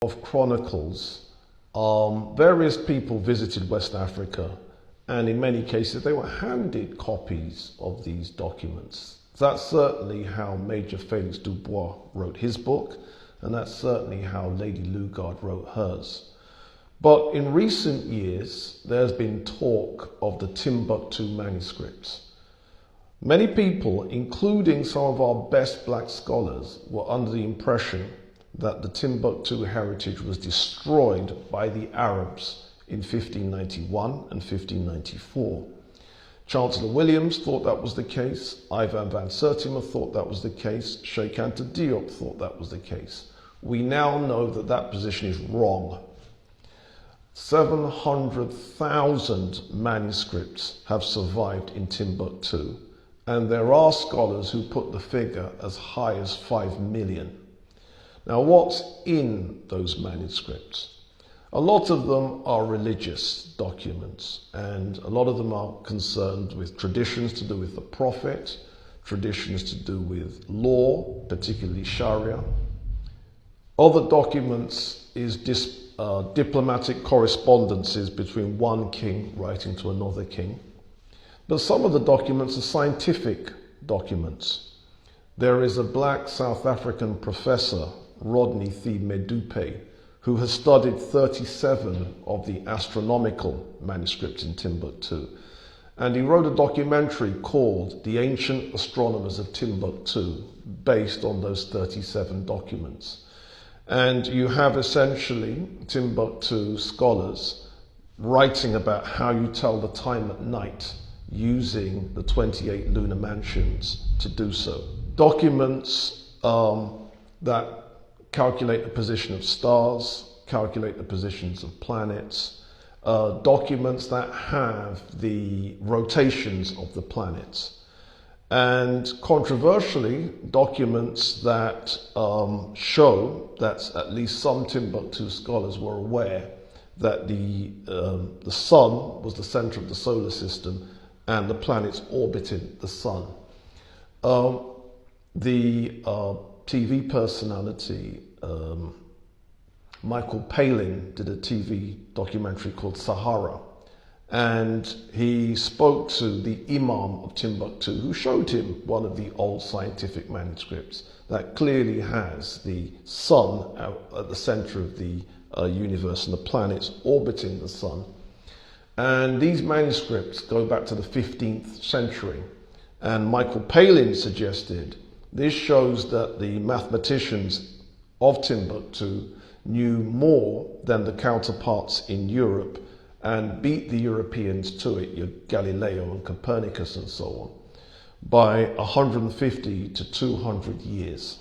of chronicles, various people visited West Africa, and in many cases they were handed copies of these documents. That's certainly how Major Felix Dubois wrote his book, and that's certainly how Lady Lugard wrote hers. But in recent years, there's been talk of the Timbuktu manuscripts. Many people, including some of our best black scholars, were under the impression that the Timbuktu heritage was destroyed by the Arabs in 1591 and 1594. Chancellor Williams thought that was the case, Ivan van Sertima thought that was the case, Sheikh Anta Diop thought that was the case. We now know that that position is wrong. 700,000 manuscripts have survived in Timbuktu, and there are scholars who put the figure as high as 5 million. Now, what's in those manuscripts? A lot of them are religious documents, and a lot of them are concerned with traditions to do with the Prophet, traditions to do with law, particularly Sharia. Other documents is diplomatic correspondences between one king writing to another king. But some of the documents are scientific documents. There is a black South African professor, Rodney Thie Medupe, who has studied 37 of the astronomical manuscripts in Timbuktu. And he wrote a documentary called The Ancient Astronomers of Timbuktu, based on those 37 documents. And you have essentially Timbuktu scholars writing about how you tell the time at night using the 28 lunar mansions to do so. Documents that calculate the position of stars, calculate the positions of planets, documents that have the rotations of the planets. And controversially, documents that show that at least some Timbuktu scholars were aware that the sun was the center of the solar system and the planets orbited the sun. The TV personality Michael Palin did a TV documentary called Sahara, and he spoke to the Imam of Timbuktu, who showed him one of the old scientific manuscripts that clearly has the sun at the center of the universe and the planets orbiting the sun. And these manuscripts go back to the 15th century. And Michael Palin suggested this shows that the mathematicians of Timbuktu knew more than the counterparts in Europe and beat the Europeans to it, your Galileo and Copernicus and so on, by 150 to 200 years.